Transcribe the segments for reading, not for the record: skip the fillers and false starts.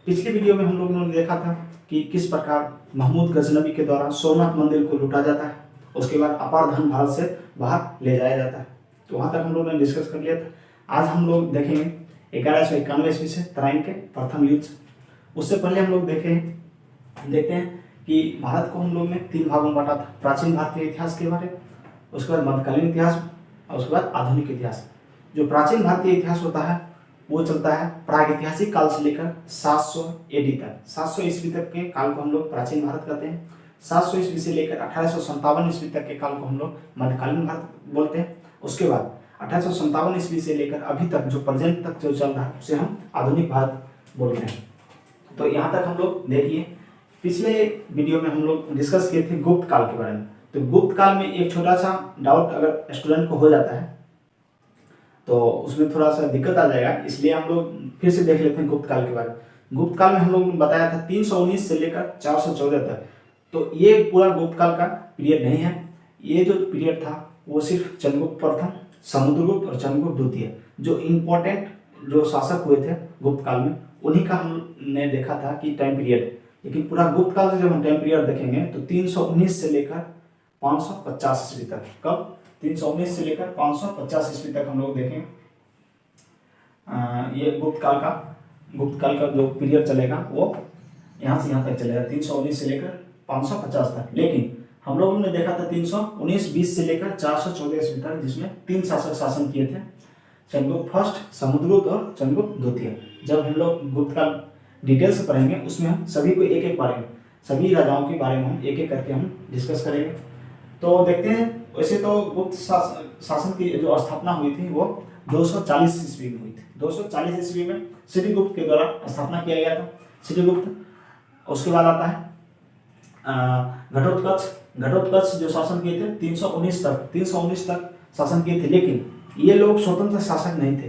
पिछली वीडियो में हम लोगों ने देखा था कि किस प्रकार महमूद गजनवी के द्वारा सोमनाथ मंदिर को लूटा जाता है, उसके बाद अपार धन भारत से बाहर ले जाया जाता है। तो वहाँ तक हम लोगों ने डिस्कस कर लिया था। आज हम लोग देखेंगे 1191 ईस्वी से तराइन के प्रथम युद्ध। उससे पहले हम लोग देखते हैं कि भारत को हम लोग ने 3 भागों में बांटा था। प्राचीन भारतीय इतिहास के बारे, उसके बाद मध्यकालीन इतिहास और उसके बाद आधुनिक इतिहास। जो प्राचीन भारतीय इतिहास होता है वो चलता है प्रागैतिहासिक काल से लेकर 700 एडी तक। 700 ईस्वी तक के काल को हम लोग प्राचीन भारत कहते हैं। 700 ईस्वी से लेकर 1857 ईस्वी तक के काल को हम लोग मध्यकालीन भारत बोलते हैं। उसके बाद 1857 ईस्वी से लेकर अभी तक जो प्रेजेंट तक जो चल रहा है उसे हम आधुनिक भारत बोलते हैं। तो यहाँ तक हम लोग देखिए, पिछले वीडियो में हम लोग डिस्कस किए थे गुप्त काल के बारे में। तो गुप्त काल में एक छोटा सा डाउट अगर स्टूडेंट को हो जाता है तो उसमें थोड़ा सा दिक्कत आ जाएगा, इसलिए हम लोग फिर से देख लेते हैं गुप्त काल के बारे में। गुप्त काल में हम लोग ने बताया था 319 से लेकर 414 तक। तो ये पूरा गुप्त काल का पीरियड नहीं है। ये जो पीरियड था वो सिर्फ चंद्रगुप्त प्रथम, समुद्रगुप्त और चंद्रगुप्त द्वितीय जो इम्पोर्टेंट जो शासक हुए थे गुप्त काल में, उन्हीं का हमने देखा था कि टाइम पीरियड। लेकिन पूरा गुप्त काल से जब हम टाइम पीरियड देखेंगे तो 319 से लेकर 550 ईस्वी तक। कब? 319 से लेकर 550 ईस्वी तक हम लोग देखेंगे। ये गुप्त काल का जो पीरियड चलेगा वो यहाँ से यहाँ तक चलेगा, 319 से लेकर 550 तक। लेकिन हम लोगों ने देखा था 319-20 से लेकर 414 ईस्वी तक, जिसमें 3 शासक शासन किए थे, चंद्रगुप्त फर्स्ट, समुद्रगुप्त और चंद्रगुप्त द्वितीय। जब हम लोग गुप्त काल डिटेल से पढ़ेंगे उसमें हम सभी को एक एक बारे में, सभी राजाओं के बारे में हम एक एक करके हम डिस्कस करेंगे। तो देखते हैं। वैसे तो गुप्त शासन की जो स्थापना हुई थी वो 240 ईस्वी में हुई थी। 240 ईस्वी में श्रीगुप्त के द्वारा स्थापना किया गया था। श्रीगुप्त। उसके बाद आता है घटोत्कच जो शासन किए थे 319 तक शासन किए थे। लेकिन ये लोग स्वतंत्र शासक नहीं थे।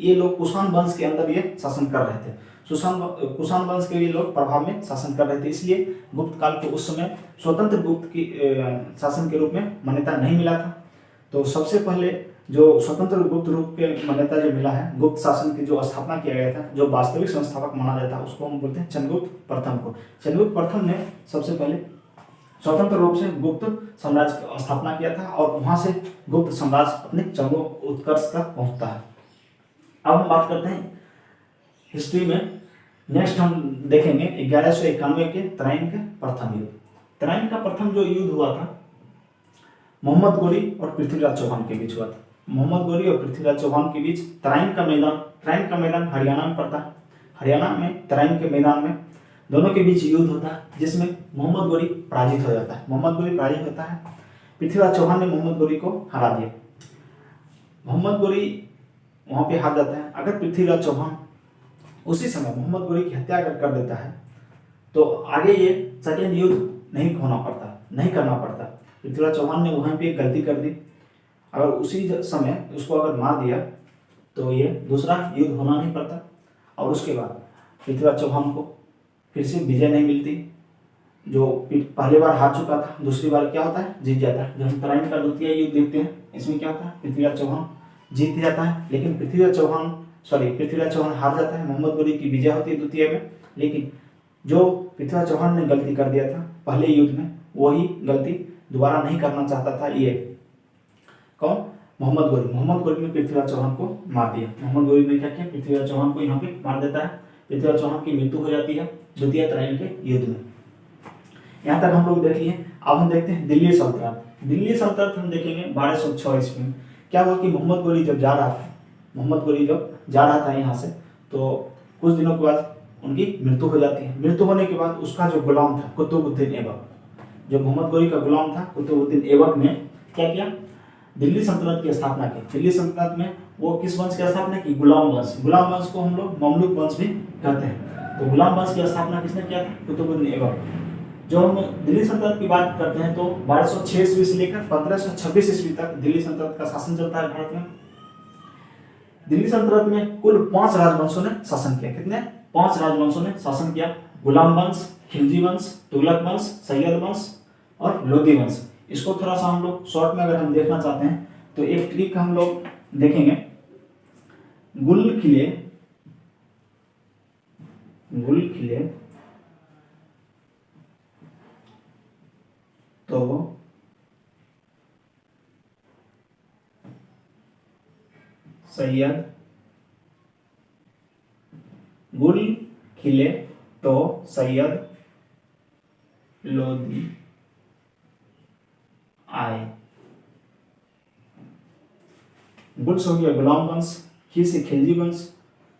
ये लोग कुषाण वंश के अंदर ये शासन कर रहे थे। कुषाण वंश के ये लोग प्रभाव में शासन कर रहे थे, इसलिए गुप्त काल को उस समय स्वतंत्र गुप्त की शासन के रूप में मान्यता नहीं मिला था। तो सबसे पहले जो स्वतंत्र गुप्त रूप के मान्यता जो मिला है, गुप्त शासन की जो स्थापना किया गया था, जो वास्तविक संस्थापक माना जाता है, उसको हम बोलते हैं चंद्रगुप्त प्रथम को। चंद्रगुप्त प्रथम ने सबसे पहले स्वतंत्र रूप से गुप्त साम्राज्य की स्थापना किया था और वहां से गुप्त साम्राज्य अपने चरम उत्कर्ष तक पहुंचता है। अब हम बात करते हैं हिस्ट्री में। नेक्स्ट हम देखेंगे 1191 के तराइन के प्रथम युद्ध। तराइन का प्रथम जो युद्ध हुआ था मोहम्मद गोरी और पृथ्वीराज चौहान के बीच हुआ था। मोहम्मद गोरी और पृथ्वीराज चौहान के बीच तराइन का मैदान हरियाणा में पड़ता है। हरियाणा में तराइन के मैदान में दोनों के बीच युद्ध होता है, जिसमें मोहम्मद गोरी पराजित हो जाता है। पृथ्वीराज चौहान ने मोहम्मद गोरी को हरा दिया। मोहम्मद गोरी वहां पे हार जाता है। अगर पृथ्वीराज चौहान उसी समय मोहम्मद गोरी की हत्या कर देता है तो आगे ये सेकेंड युद्ध नहीं करना पड़ता। पृथ्वीराज चौहान ने वहां पे एक गलती कर दी। अगर उसी समय उसको अगर मार दिया तो ये दूसरा युद्ध होना नहीं पड़ता और उसके बाद पृथ्वीराज चौहान को फिर से विजय नहीं मिलती। जो पहली बार हार चुका था, दूसरी बार क्या होता है? जीत जाता है। जब हम तराइन का द्वितीय युद्ध देखते हैं, इसमें क्या होता है? पृथ्वीराज चौहान जीत जाता है। लेकिन पृथ्वीराज चौहान हार जाता है। मोहम्मद गोरी की विजय होती है द्वितीय में। लेकिन जो पृथ्वीराज चौहान ने गलती कर दिया था पहले युद्ध में, वही गलती दोबारा नहीं करना चाहता था। ये कौन? मोहम्मद गोरी ने पृथ्वीराज चौहान को मार दिया। मोहम्मद गोरी ने क्या किया? पृथ्वीराज चौहान को यहाँ पे मार देता है। पृथ्वीराज चौहान की मृत्यु हो जाती है द्वितीय तराइन के युद्ध में। यहाँ तक हम लोग देख लिए। अब हम देखते हैं दिल्ली सल्तनत हम देखेंगे 1206 ईस्वी में। क्या हुआ कि मोहम्मद गोरी जब जा रहा था यहाँ से, तो कुछ दिनों के बाद उनकी मृत्यु हो जाती है। मृत्यु होने के बाद उसका जो गुलाम था कुतुबुद्दीन ऐबक, जो मोहम्मद गोरी का गुलाम था कुतुबुद्दीन ऐबक ने क्या किया? दिल्ली सल्तनत की स्थापना की। दिल्ली सल्तनत में वो किस वंश की स्थापना की? गुलाम वंश को हम लोग ममलूक वंश भी कहते हैं। तो गुलाम वंश की स्थापना किसने किया था? कुतुबुद्दीन ऐबक। जो हम दिल्ली सल्तनत की बात करते हैं तो 1206 ईस्वी से लेकर 1526 ईस्वी तक दिल्ली सल्तनत का शासन चलता है भारत में। दिल्ली सल्तनत में कुल 5 राजवंशों ने शासन किया। कितने? 5 राजवंशों ने शासन किया। गुलाम वंश, खिलजी वंश, तुगलक वंश, सैयद वंश और लोदी वंश। इसको थोड़ा सा हम लोग शॉर्ट में अगर हम देखना चाहते हैं तो एक ट्रिक हम लोग देखेंगे। गुल किले गुल खिले तो सैयद, गुल खिले तो सैयद लोधी आए। गुल से हो गया गुलाम वंश, खी से खिलजी वंश,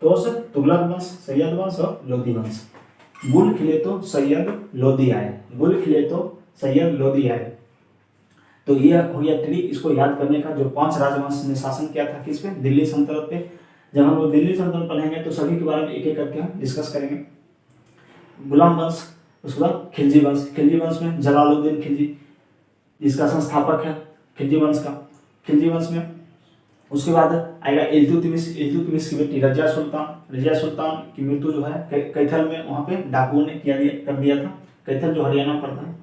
तो से तुगलक वंश, सैयद वंश और लोधी वंश। गुल खिले तो सैयद लोधी आए, गुल खिले तो सैयद लोधी आए। तो ये हो गया ट्रिक इसको याद करने का, जो 5 राजवंश ने शासन किया था किस पे, दिल्ली सल्तनत पे। जब हम लोग दिल्ली सल्तनत पढ़ेंगे तो सभी के बारे में एक एक करके हम डिस्कस करेंगे। गुलाम वंश, उसके बाद खिलजी वंश, खिलजी वंश में जलालुद्दीन खिलजी जिसका संस्थापक है खिलजी वंश का, खिलजी वंश में। उसके बाद आएगा इल्तुतमिश, इल्तुतमिश की बेटी रजिया सुल्तान, रजिया सुल्तान की मृत्यु जो है कैथल में वहाँ पे डाकुओं ने कर दिया था, कैथल जो हरियाणा पड़ता है।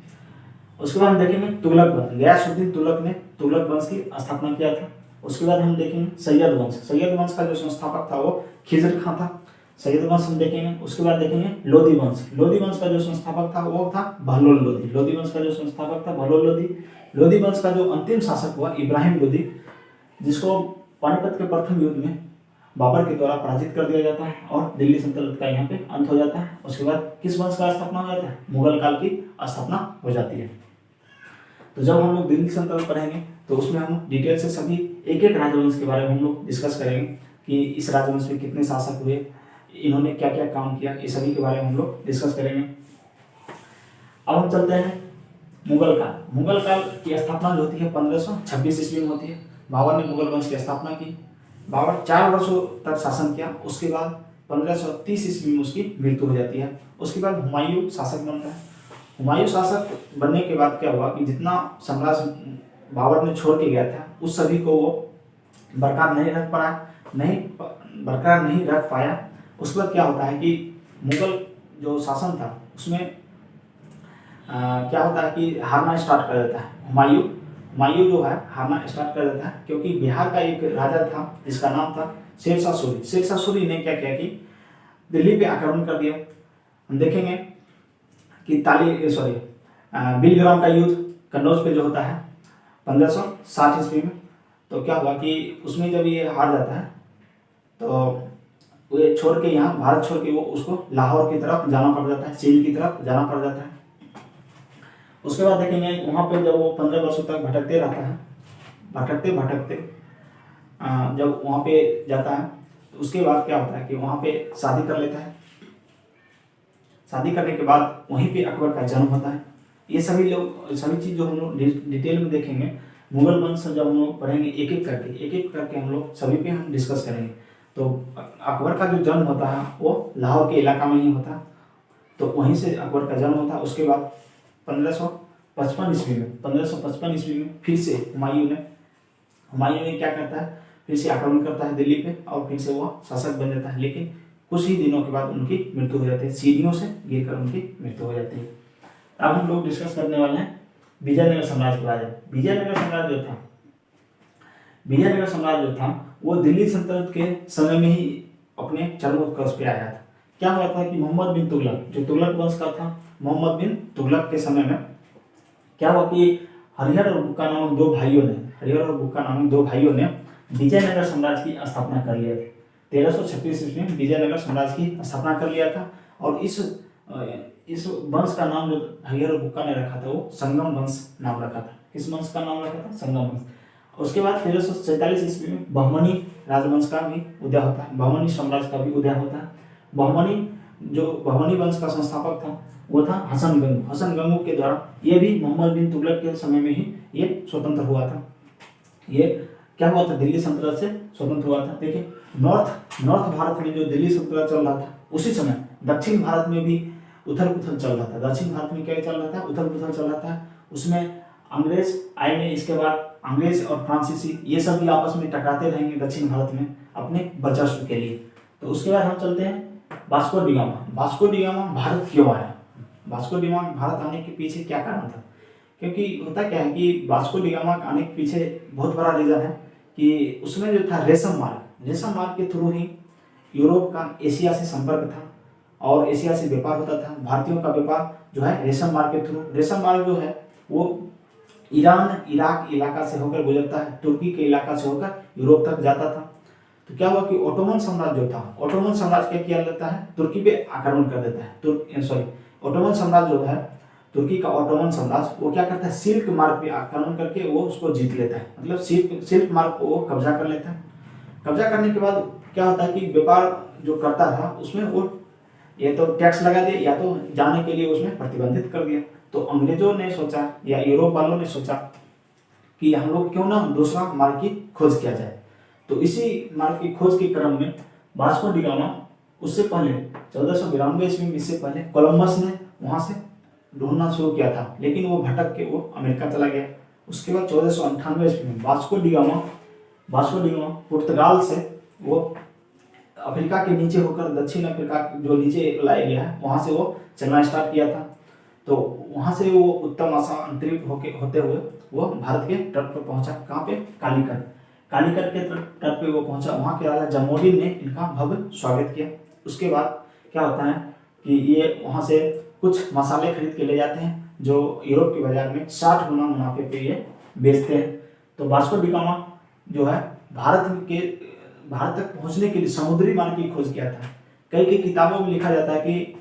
उसके बाद हम देखेंगे तुगलक वंश, गयासुद्दीन तुगलक ने तुगलक वंश की स्थापना किया था। उसके बाद हम देखेंगे सैयद वंश, सैयद वंश का जो संस्थापक था वो खिजर खां था, सैयद वंश हम देखेंगे। उसके बाद देखेंगे लोधी वंश, लोधी वंश का जो संस्थापक था वो था बहलोल लोधी, लोधी वंश का जो संस्थापक था बहलोल लोधी। लोधी वंश का जो अंतिम शासक हुआ इब्राहिम लोधी, जिसको पानीपत के प्रथम युद्ध में बाबर के द्वारा पराजित कर दिया जाता है और दिल्ली सल्तनत का यहाँ पे अंत हो जाता है। उसके बाद किस वंश का स्थापना हो जाता है, मुगल काल की स्थापना हो जाती है। तो जब हम लोग दिल्ली सल्तनत पढ़ेंगे तो उसमें हम डिटेल से सभी एक एक राजवंश के बारे में हम लोग डिस्कस करेंगे कि इस राजवंश में कितने शासक हुए, इन्होंने क्या क्या काम किया, ये सभी के बारे में हम लोग डिस्कस करेंगे। अब हम चलते हैं मुगल काल। मुगल काल की स्थापना जो होती है 1526 ईस्वी में होती है। बाबर ने मुगल वंश की स्थापना की, बाबर 4 वर्षों तक शासन किया। उसके बाद 1530 ईस्वी में उसकी मृत्यु हो जाती है। उसके बाद हुमायूं शासक बनता है। हुमायूं शासक बनने के बाद क्या हुआ कि जितना साम्राज्य बाबर ने छोड़ के गया था उस सभी को वो बरकरार नहीं रख पाया। उसके बाद क्या होता है कि मुगल जो शासन था उसमें क्या होता है कि हारना स्टार्ट कर देता है हुमायूं जो है हारना स्टार्ट कर देता है, क्योंकि बिहार का एक राजा था जिसका नाम था शेरशाह सूरी। शेरशाह सूरी ने क्या किया कि दिल्ली पे आक्रमण कर दिया। हम देखेंगे कि बिलग्राम का युद्ध कन्नौज पे जो होता है 1560 ईस्वी में, तो क्या हुआ कि उसमें जब ये हार जाता है तो वो छोड़ के यहाँ भारत छोड़ के वो उसको लाहौर की तरफ जाना पड़ जाता है, चीन की तरफ जाना पड़ जाता है। उसके बाद देखेंगे वहाँ पे जब वो 15 वर्षों तक भटकते रहता है, भटकते जब वहाँ पे जाता है तो उसके बाद क्या होता है कि वहाँ पे शादी कर लेता है। शादी करने के बाद वहीं पे अकबर का जन्म होता है। ये सभी चीज़ जो हम लोग डिटेल में देखेंगे मुगल वंश जब हम लोग पढ़ेंगे एक एक करके हम लोग सभी पे हम डिस्कस करेंगे। तो अकबर का जो जन्म होता है वो लाहौर के इलाका में ही होता है, तो वहीं से अकबर का जन्म होता है। उसके बाद 1555 ईस्वी में फिर से हुमायूं ने क्या करता है, फिर से आक्रमण करता है दिल्ली पे और फिर से वो शासक बन जाता है। लेकिन कुछ ही दिनों के बाद उनकी मृत्यु हो जाती है, सीढ़ियों से गिरकर उनकी मृत्यु हो जाती है। अब हम लोग डिस्कस करने वाले हैं विजयनगर साम्राज्य के बारे में। विजयनगर साम्राज्य जो था वो दिल्ली सल्तनत के समय में ही अपने चरमोत्कर्ष पे आया था। क्या हुआ था कि मोहम्मद बिन तुगलक जो तुगलक वंश का था, मोहम्मद बिन तुगलक के समय में क्या हुआ कि हरिहर और बुक्का नामक दो भाइयों ने विजयनगर साम्राज्य की स्थापना कर लिया था। 1336 ईस्वी में विजयनगर साम्राज्य की स्थापना कर लिया था और इस वंश का नाम जो हरिहर और बुक्का ने रखा था वो संगम वंश नाम रखा था। किस वंश का नाम रखा था? संगम वंश। उसके बाद 1347 ईस्वी में बहमनी राजवंश का भी उदय होता है, बहमनी साम्राज्य का भी उदय होता है। बहमनी वंश का संस्थापक था वो था हसन गंगू के द्वारा। ये भी मोहम्मद बिन तुगलक के समय में ही ये स्वतंत्र हुआ था। ये क्या हुआ था? दिल्ली सल्तनत से स्वतंत्र हुआ था। देखिए नॉर्थ भारत में जो दिल्ली सल्तनत चल रहा था उसी समय दक्षिण भारत में भी उथल पुथल चल रहा था। दक्षिण भारत में क्या चल रहा था? उथल पुथल चल रहा था। उसमें अंग्रेज आएंगे, इसके बाद अंग्रेज और फ्रांसीसी ये सब भी आपस में टकराते रहेंगे दक्षिण भारत में अपने वर्चस्व के लिए। तो उसके बाद हम चलते हैं वास्को डी गामा भारत क्यों आया? वास्को डी गामा भारत आने के पीछे क्या कारण था? क्योंकि होता क्या है कि वास्को डी गामा आने के पीछे बहुत बड़ा रीजन है कि उसमें जो था रेशम मार्ग के थ्रू ही यूरोप का एशिया से संपर्क था और एशिया से व्यापार होता था। भारतीयों का व्यापार जो है रेशम मार्ग के थ्रू, रेशम मार्ग जो है वो ईरान इराक इलाका से होकर गुजरता है, तुर्की के इलाका से होकर यूरोप तक जाता था। तो क्या हुआ कि ओटोमन साम्राज्य जो था, ओटोमन साम्राज्य क्या किया जाता है, तुर्की पे आक्रमण कर देता है। ओटोमन साम्राज्य जो है तुर्की का ओटोमन साम्राज्य वो क्या करता है, सिल्क मार्ग पे आक्रमण करके वो उसको जीत लेता है, मतलब सिल्क मार्ग को वो कब्जा कर लेता है। कब्जा करने के बाद क्या होता है कि व्यापार जो करता था उसमें वो ये तो टैक्स लगा दिया या तो जाने के लिए उसमें प्रतिबंधित कर दिया। तो अंग्रेजों ने सोचा या यूरोप वालों ने सोचा कि हम लोग क्यों ना दूसरा मार्ग की खोज किया जाए। तो इसी मार्ग की खोज के क्रम में वास्को डी गामा उससे पहले 1492 ईस्वी में, इससे पहले कोलंबस ने वहां से ढूंढना शुरू किया था, लेकिन वो भटक के वो अमेरिका चला गया। उसके बाद 1498 ईस्वी में वास्को डी गामा पुर्तगाल से वो अफ्रीका के नीचे होकर दक्षिण अफ्रीका जो नीचे लाया गया है वहां से वो चलना स्टार्ट किया था। तो वहां से वो उत्तम आशा अंतरित होते हुए वो भारत के तट पर पहुंचा। कहाँ पे, कालीकट के तट पे वो पहुंचा। वहां के राजा जमोरिन ने इनका भव्य स्वागत किया। उसके बाद क्या होता है कि ये वहां से कुछ मसाले खरीद के ले जाते हैं जो यूरोप के बाजार में 60 गुना मुनाफे पे ये बेचते हैं। तो वास्को डी गामा जो है भारत तक पहुंचने के लिए समुद्री मार्ग की खोज किया था। कई किताबों में लिखा जाता है कि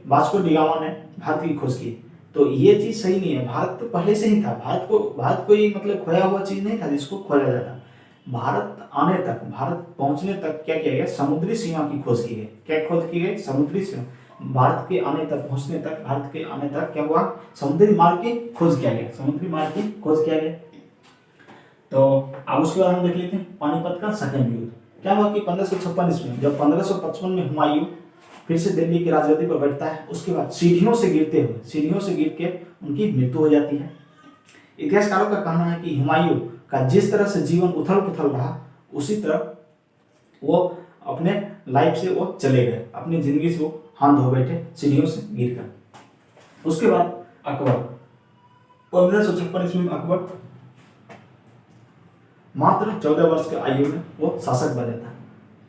वास्को डी गामा ने भारत की खोज की। तो ये चीज सही नहीं है, भारत तो पहले से ही था। भारत कोई मतलब खोया हुआ चीज नहीं था जिसको खोजा जाता। भारत पहुंचने तक क्या किया गया, समुद्री सीमा की खोज की गई। क्या खोज की गई, समुद्री सीमा। भारत के आने तक क्या हुआ, समुद्री मार्ग की खोज किया गया। तो अब उसके बाद हम देख लेते हैं पानीपत का सेकंड युद्ध। क्या हुआ कि 1556 ईस्वी में, जब 1555 में हुमायूं फिर से दिल्ली की राजगद्दी पर बैठता है, उसके बाद सीढ़ियों से गिर के उनकी मृत्यु हो जाती है। इतिहासकारों का कहना है कि हुमायूं का जिस तरह से जीवन उथल पुथल रहा, उसी तरह वो अपने लाइफ से वो चले गए, अपनी जिंदगी से वो हाथ धो बैठे सीढ़ियों से गिरकर। उसके बाद अकबर 1556 ईस्वी में अकबर मात्र 14 वर्ष के आयु में वो शासक बन जाता है।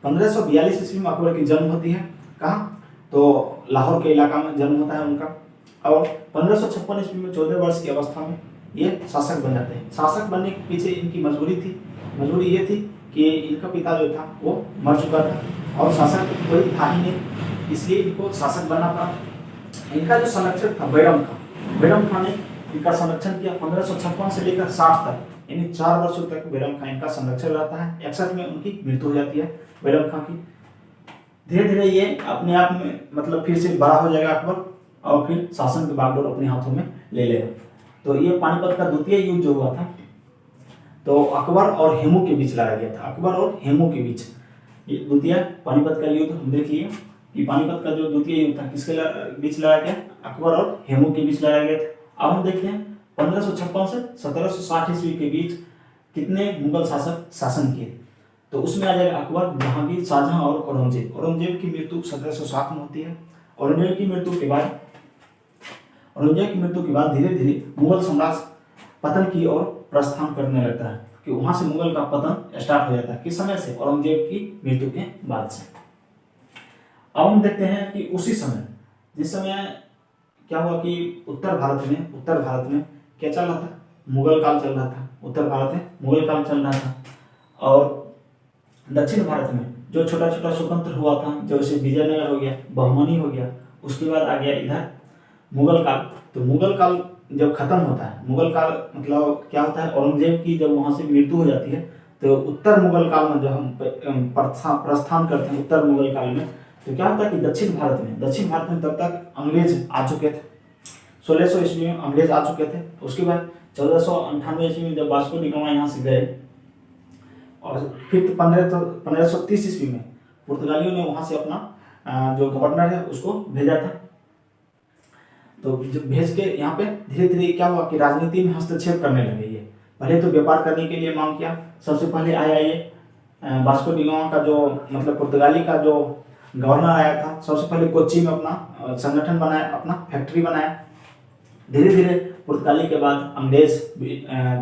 1542 ईस्वी में अकबर की जन्म होती है। कहाँ, तो लाहौर के इलाका में जन्म होता है उनका। और 1556 ईस्वी में 14 वर्ष की अवस्था में ये शासक बन जाते हैं। शासक बनने के पीछे इनकी मजबूरी ये थी कि इनका पिता जो था वो मर चुका था और शासक कोई था ही नहीं, इसलिए इनको शासक बनना पड़ा। इनका जो संरक्षक था बैरम खान ने इनका संरक्षण किया। 1556 से लेकर 60 तक, यानी 4 वर्षों तक बैरम खान इनका संरक्षण रहता है। 61 में उनकी मृत्यु हो जाती है बैरम खान की। धीरे धीरे ये अपने आप में मतलब फिर से बड़ा हो जाएगा अकबर, और फिर शासन की बागडोर अपने हाथों में ले लेगा। तो ये पानीपत का द्वितीय युद्ध जो हुआ था, तो अकबर और हेमू के बीच लड़ा गया था। ये द्वितीय पानीपत का युद्ध हम देख लिए कि पानीपत का जो द्वितीय युद्ध था किसके बीच लड़ा गया, अकबर और हेमू के बीच लड़ा गया था। अब हम देखते हैं 1556 से 1760 ईस्वी के बीच कितने मुगल शासक शासन किए। तो उसमें आ जाएगा अकबर, जहांगीर, शाहजहां और औरंगजेब की मृत्यु 1760 में होती है। औरंगजेब की मृत्यु के बाद धीरे धीरे मुगल साम्राज्य पतन की ओर प्रस्थान करने लगता है, कि वहां से मुगल का पतन स्टार्ट हो जाता है। किस समय से, औरंगजेब की मृत्यु के बाद से। अब हम देखते हैं कि उसी समय, जिस समय क्या हुआ कि उत्तर भारत में क्या चल रहा था, मुगल काल चल रहा था। उत्तर भारत में मुगल काल चल रहा था, और दक्षिण भारत में जो छोटा छोटा स्वतंत्र हुआ था, जैसे विजयनगर हो गया, बहमनी हो गया, उसके बाद आ गया इधर मुगल काल। तो मुगल काल जब खत्म होता है, मुगल काल मतलब क्या होता है, औरंगजेब की जब वहां से मृत्यु हो जाती है, तो उत्तर मुगल काल में जब हम प्रस्थान करते हैं उत्तर मुगल काल में, तो क्या होता है कि दक्षिण भारत में तब तक अंग्रेज आ चुके थे। 1600 ईस्वी में अंग्रेज आ चुके थे। उसके बाद 1498 ईस्वी में जब वास्को डी गामा यहाँ से गए, और फिर 1530 ईस्वी में पुर्तगालियों ने वहां से अपना जो गवर्नर है उसको भेजा था। तो जब भेज के यहाँ पे धीरे धीरे क्या हुआ कि राजनीति में हस्तक्षेप करने लगे। ये पहले तो व्यापार करने के लिए मांग किया। सबसे पहले आया ये वास्को डी गामा का जो मतलब पुर्तगाली का जो गवर्नर आया था, सबसे पहले कोच्चि में अपना संगठन बनाया, अपना फैक्ट्री बनाया। धीरे धीरे पुर्तगाली के बाद अंग्रेज,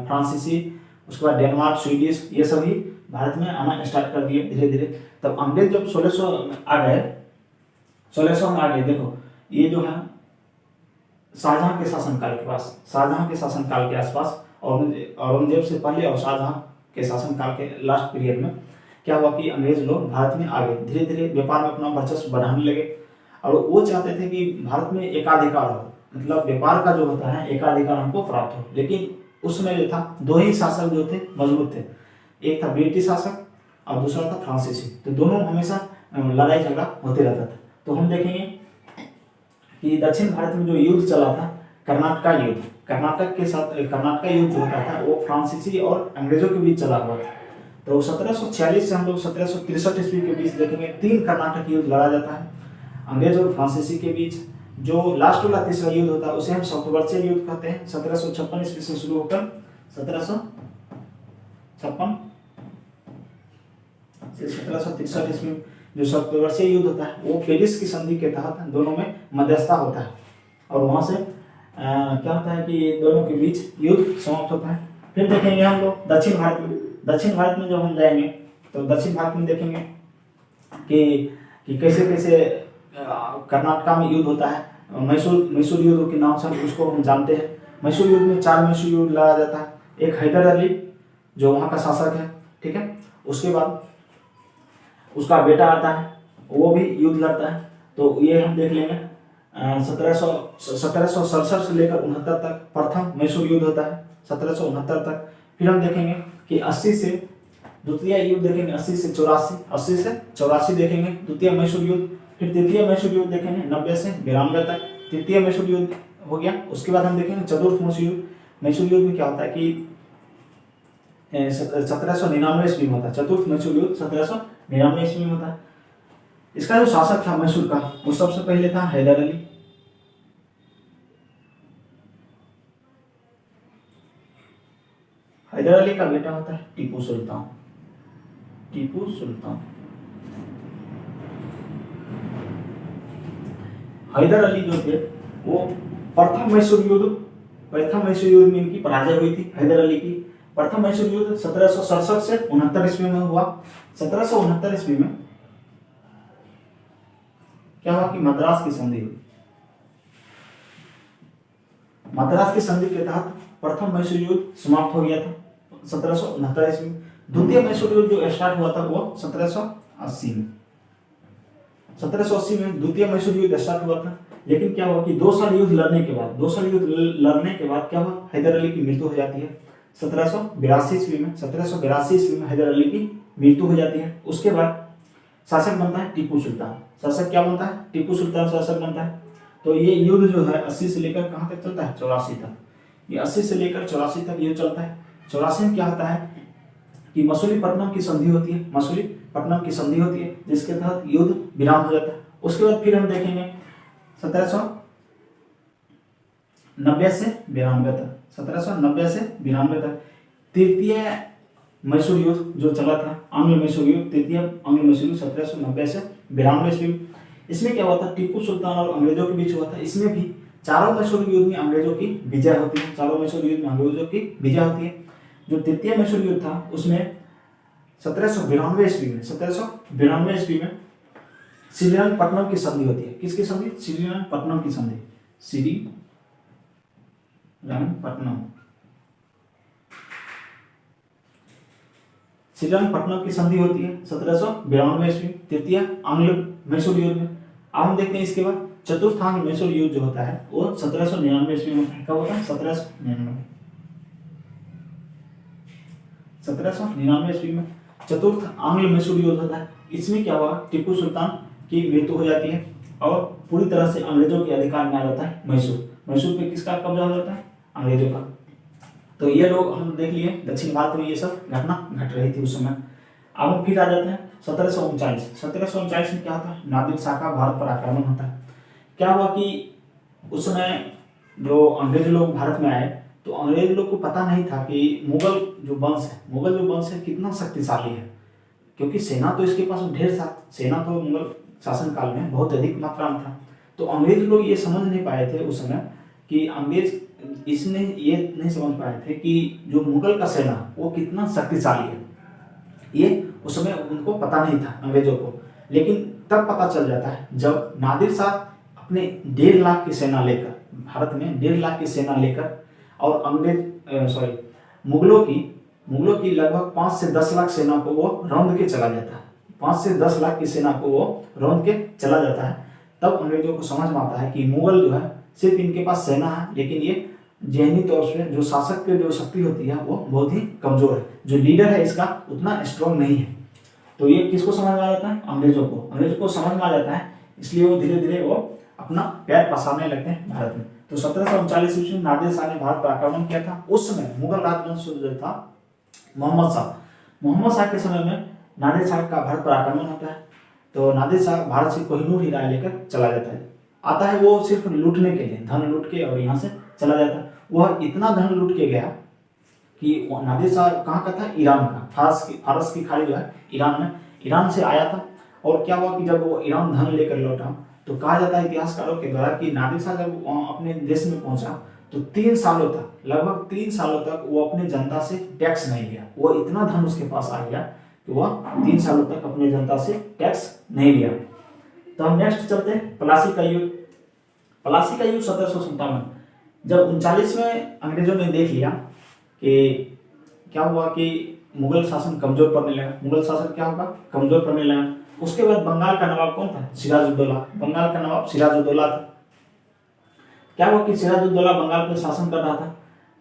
फ्रांसीसी, उसके बाद डेनमार्क, स्वीडिश, ये सभी भारत में आना स्टार्ट कर दिए धीरे धीरे। तब अंग्रेज जब 1600 आ गए, 1600 में आ गए। देखो ये जो है शाहजहां के शासनकाल के पास, शाहजहां के शासनकाल के आसपास, औरंगजेब से पहले और शाहजहां के शासनकाल के लास्ट पीरियड में क्या हुआ कि अंग्रेज लोग भारत में आ गए, धीरे धीरे व्यापार में अपना वर्चस्व बढ़ाने लगे और वो चाहते थे कि भारत में एकाधिकार हो, मतलब व्यापार का जो होता है एकाधिकार हमको प्राप्त हो। लेकिन उसमें जो था दो ही शासक जो थे मजबूत थे, एक था ब्रिटिश शासक और दूसरा था फ्रांसीसी। तो दोनों हमेशा लड़ाई झगड़ा होते रहता था। तो हम देखेंगे कि दक्षिण भारत में जो युद्ध चला था कर्नाटक युद्ध, कर्नाटक के साथ कर्नाटक युद्ध जो होता था वो फ्रांसीसी और अंग्रेजों के बीच चला हुआ था। तो 1746 से हम लोग 1763 ईस्वी के बीच देखेंगे 3 कर्नाटक युद्ध लड़ा जाता है अंग्रेज और फ्रांसीसी के बीच। जो लास्ट वाला तीसरा युद्ध होता है उसे हम सप्तवर्षीय युद्ध कहते हैं। 1756 ईस्वी से शुरू होकर 1756 से 1763 ईस्वी जो सप्तवर्षीय युद्ध होता है वो पेरिस की संधि के तहत दोनों में मध्यस्थता होता है और वहां से क्या होता है कि दोनों के बीच युद्ध समाप्त होता है। फिर देखेंगे हम लोग दक्षिण भारत में, दक्षिण भारत में जब हम जाएंगे तो दक्षिण भारत में देखेंगे कि कैसे कैसे कर्नाटक में युद्ध होता है। मैसूर युद्ध के नाम से उसको हम जानते हैं। मैसूर युद्ध में 4 मैसूर युद्ध लड़ा जाता है। एक हैदर अली जो वहाँ का शासक है, ठीक है, उसके बाद उसका बेटा आता है वो भी युद्ध लड़ता है। तो ये हम देख लेंगे 1767 से लेकर 69 तक प्रथम मैसूर युद्ध होता है 1769 तक। फिर हम देखेंगे कि 80 से द्वितीय युद्ध देखेंगे 80 से 84 देखेंगे द्वितीय मैसूर युद्ध। फिर तृतीय मैसूर युद्ध देखेंगे 90 से 92 तक, तृतीय मैसूर युद्ध हो गया। उसके बाद हम देखेंगे चतुर्थ मैसूर युद्ध। मैसूर युद्ध में क्या होता है कि 1799 ईस्वी में होता है। चतुर्थ मैसूर युद्ध 1799 ईस्वी में होता है। इसका जो शासक था मैसूर का वो सबसे पहले था हैदर अली। हैदर अली का बेटा होता है टीपू सुल्तान। टीपू सुल्तान हैदर अली जो थे वो प्रथम मैसूर युद्ध में इनकी पराजय हुई थी हैदर अली की। प्रथम मैसूर युद्ध 1767 से 69 ईस्वी में हुआ। 1769 ईस्वी में क्या हुआ कि मद्रास की संधि हुई। मद्रास की संधि के तहत प्रथम मैसूर युद्ध समाप्त हो गया था 1769 ईस्वी में। द्वितीय मैसूर युद्ध जो स्टार्ट हुआ था वो 1780 में। 1780 में द्वितीय मैसूर युद्ध स्टार्ट हुआ था। लेकिन क्या हुआ कि 2 साल युद्ध लड़ने के बाद क्या हुआ, हैदर अली की मृत्यु हो जाती है 1782 ईस्वी में। 1782 ईस्वी में हैदर अली की मृत्यु हो जाती है। उसके बाद शासक बनता है टीपू सुल्तान। शासक क्या बनता है, टीपू सुल्तान शासक बनता है। तो ये युद्ध जो है 80 से लेकर कहाँ तक चलता है, 84 तक। ये 80 से लेकर 84 तक युद्ध चलता है। 84 में क्या होता है कि मसूलीपट्टनम की संधि होती है। मसूलीपट्टनम की संधि होती है जिसके तहत युद्ध विराम हो जाता है। उसके बाद फिर हम देखेंगे 1790 से 92 तक, 1790 से 92 तक तृतीय मैसूर युद्ध जो चला था, आंग्ल मैसूर युद्ध, तृतीय आंग्ल मैसूर युद्ध 1790 से 92 ईस्वी। इसमें क्या हुआ था, टीपू सुल्तान और अंग्रेजों के बीच हुआ था। इसमें भी चारों मैसूर युद्ध में अंग्रेजों की विजय होती है। चारों मैसूर युद्ध में अंग्रेजों की विजय होती है। जो तृतीय मैसूर युद्ध था उसमें 1792 ईस्वी में श्रीरंगपट्टनम की संधि होती है। किसकी संधि, श्रीरंगपट्टनम की संधि। श्रीरंगपट्टनम की संधि होती है 1792 ईस्वी, तृतीय आंग्ल मैसूर युद्ध में। अब हम देखते हैं इसके बाद चतुर्थ आंग्ल मैसूर युद्ध जो होता है वो 1799 ईस्वी में होता है। कब होता है, 1799 ईस्वी में चतुर्थ आंग्ल मैसूर युद्ध होता है। इसमें क्या हुआ, टीपू सुल्तान की मृत्यु हो जाती है और पूरी तरह से अंग्रेजों के अधिकार में आ जाता है मैसूर पे किसका कब्जा हो जाता है, अंग्रेजों का। तो ये लोग हम देख लिए दक्षिण भारत में ये सब घटना घट रही थी उस समय। अब हम फिर आ जाते हैं 1739 में क्या होता है, नादिर शाह का भारत पर आक्रमण होता है। क्या हुआ कि उस समय जो अंग्रेज लोग भारत में आए तो अंग्रेज लोग को पता नहीं था कि मुगल जो वंश है कितना शक्तिशाली है, क्योंकि सेना तो इसके पास ढेर था। सेना तो मुगल शासनकाल में बहुत अधिक मात्रा में था। तो अंग्रेज लोग ये समझ नहीं पाए थे उस समय कि इसने ये नहीं समझ पाए थे कि जो मुगल का सेना वो कितना शक्तिशाली है। ये उस समय उनको पता नहीं था अंग्रेजों को। लेकिन तब पता चल जाता है जब नादिर शाह अपने 1.5 लाख की सेना लेकर, भारत में 1.5 लाख की सेना लेकर, और मुगलों की लगभग 5 से 10 लाख सेना को वो रौंद के चला जाता है। 5 से 10 लाख की सेना को वो रौंद के चला जाता है। तब अंग्रेजों को समझ में आता है कि मुगल जो है सिर्फ इनके पास सेना है, लेकिन ये ज़हनी तौर से जो शासक की जो शक्ति होती है वो बहुत ही कमजोर है, जो लीडर है इसका उतना स्ट्रॉन्ग नहीं है। तो ये किसको समझ में आ जाता है? अंग्रेजों को समझ में आ जाता है। इसलिए वो धीरे धीरे वो अपना पैर पसारने लगते हैं भारत में। तो 1739 ईस्वी में नादिर शाह ने भारत पर आक्रमण किया था। उस समय मुगल राजवंश जो था मोहम्मद शाह के समय में नादिर शाह का भारत पर आक्रमण होता है। तो नादिर शाह भारत से कोहिनूर हीरा लेकर चला जाता है। आता है वो सिर्फ लूटने के लिए, धन लूट के, और यहाँ से चला जाता है। वह इतना धन लूट के गया कि नादिर शाह कहाँ का था? ईरान का। फारस की खाड़ी जो है ईरान से आया था। और क्या हुआ कि जब वो ईरान धन लेकर लौटा तो कहा जाता है इतिहासकारों के द्वारा कि नादिर शाह जब अपने देश में पहुंचा तो 3 सालों तक, लगभग 3 सालों तक वो अपने जनता से टैक्स नहीं लिया। वो इतना धन उसके पास आ गया कि वह 3 सालों तक अपने जनता से टैक्स नहीं लिया। तो हम नेक्स्ट चलते हैं प्लासी का युद्ध। प्लासी का युद्ध 1757। जब 39 में अंग्रेजों ने देख लिया कि क्या हुआ कि मुगल शासन कमजोर पड़ने लगा, कमजोर पड़ने लगा। उसके बाद बंगाल का नवाब कौन था? सिराजुद्दौला। बंगाल का नवाब सिराजुद्दौला था। क्या हुआ कि सिराजुद्दौला बंगाल पे शासन कर रहा था,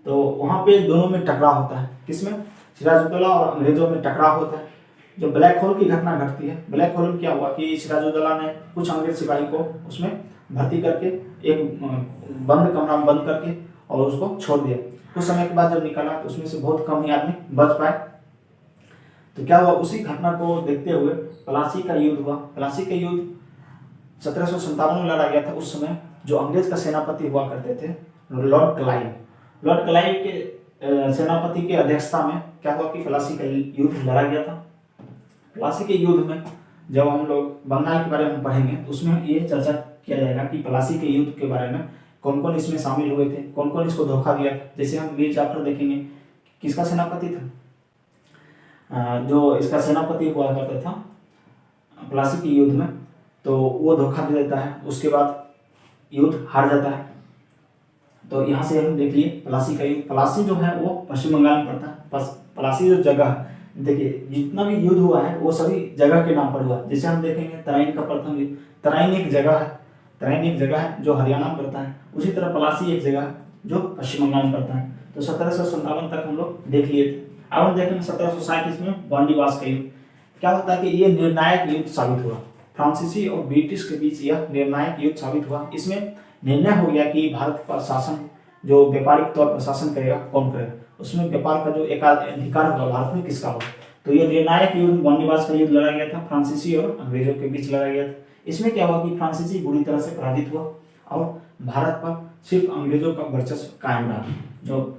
तो वहाँ पे दोनों में टकराव होता है। किसमें? सिराजुद्दौला और अंग्रेजों में टकराव होता है। जो ब्लैक होल की घटना घटती है, ब्लैक होल में क्या हुआ कि सिराजुद्दौला ने कुछ अंग्रेज सिपाही को उसमें भर्ती करके एक बंद कमरा में बंद करके और उसको छोड़ दिया। कुछ समय के बाद जब निकला तो उसमें से बहुत कम ही आदमी बच पाए। तो क्या हुआ, उसी घटना को देखते हुए प्लासी का युद्ध हुआ। प्लासी का युद्ध 1757 में लड़ा गया था। उस समय जो अंग्रेज का सेनापति हुआ करते थे लॉर्ड क्लाइव के सेनापति के अध्यक्षता में क्या हुआ कि प्लासी का युद्ध लड़ा गया था। प्लासी के युद्ध में जब हम लोग बंगाल के बारे में पढ़ेंगे तो उसमें ये चर्चा किया जाएगा कि प्लासी के युद्ध के बारे में कौन कौन इसमें शामिल हुए थे, कौन कौन इसको धोखा दिया था। जैसे हम मीर जाफर देखेंगे, किसका सेनापति था? जो इसका सेनापति हुआ करता था प्लासी के युद्ध में, तो वो धोखा दे देता है। उसके बाद युद्ध हार जाता है। तो यहाँ से हम देख लिए प्लासी का युद्ध। प्लासी जो है वो पश्चिम बंगाल में पड़ता है। प्लासी जो जगह है, देखिए जितना भी युद्ध हुआ है वो सभी जगह के नाम पर हुआ। जैसे हम देखेंगे तराइन का प्रथम युद्ध, तराइन एक जगह है जो हरियाणा में पड़ता है। उसी तरह प्लासी एक जगह है जो पश्चिम बंगाल में पड़ता है। तो 1757 तक हम लोग देख लिए थे। अब हम देखेंगे 1737 में बॉन्डीवास का युद्ध। क्या होता है कि ये निर्णायक युद्ध साबित हुआ। फ्रांसीसी और ब्रिटिश के बीच यह निर्णायक युद्ध साबित हुआ। इसमें निर्णय हो गया कि भारत पर शासन जो व्यापारिक तौर पर शासन करेगा कौन करेगा, उसमें व्यापार का जो एकाधिकार होगा भारत में किसका होगा। तो ये निर्णायक युद्ध बॉन्डीवास का युद्ध लड़ा गया था, फ्रांसीसी और अंग्रेजों के बीच लड़ा गया था। इसमें क्या हुआ कि फ्रांसीसी बुरी तरह से पराजित हुआ और भारत पर सिर्फ अंग्रेजों का वर्चस्व कायम रहा। जो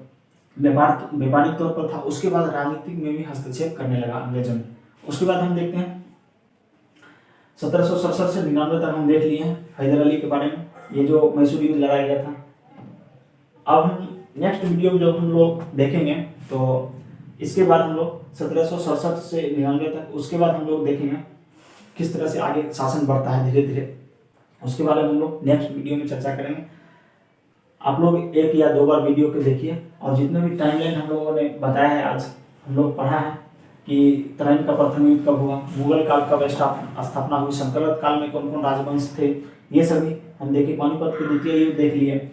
व्यापारिक तौर पर था, उसके बाद राजनीतिक में भी हस्तक्षेप करने लगा अंग्रेजों ने। उसके बाद हम देखते हैं 1767 से 99 तक हम देख लिए हैं हैदर अली के बारे में, ये जो मैसूर युद्ध लड़ाया गया था। अब हम नेक्स्ट वीडियो में जब हम लोग देखेंगे तो इसके बाद हम लोग 1767 से 99 तक, उसके बाद हम लोग देखेंगे किस तरह से आगे शासन बढ़ता है धीरे धीरे। उसके बारे में हम लोग नेक्स्ट वीडियो में चर्चा करेंगे। आप लोग 1 या 2 बार वीडियो को देखिए, और जितने भी टाइमलाइन हम लोगों ने बताया है, आज हम लोग पढ़ा है कि तराइन का प्रथम युद्ध कब हुआ, मुगल काल कब स्थापना हुई, संकल्प काल में कौन कौन राजवंश थे, ये सभी हम देखे। पानीपत के द्वितीय युद्ध देख लिए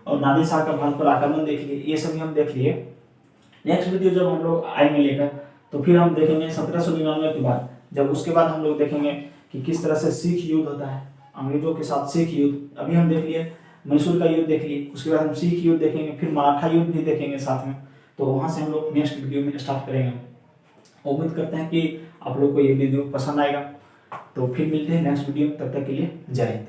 और नादिर शाह का भारत पर आक्रमण देख लिए, ये सभी हम देख लिए। नेक्स्ट वीडियो जब हम लोग आएंगे लेकर तो फिर हम देखेंगे 1799 के बाद, जब उसके बाद हम लोग देखेंगे कि किस तरह से सिख युद्ध होता है, अंग्रेजों के साथ सिख युद्ध। अभी हम देख लिए मैसूर का युद्ध देख लिए, उसके बाद हम सिख युद्ध देखेंगे, फिर मराठा युद्ध भी देखेंगे साथ में। तो वहाँ से हम लोग नेक्स्ट वीडियो में स्टार्ट करेंगे। उम्मीद करते हैं कि आप लोग को ये वीडियो पसंद आएगा। तो फिर मिलते हैं नेक्स्ट वीडियो में, तब तक के लिए जय हिंद।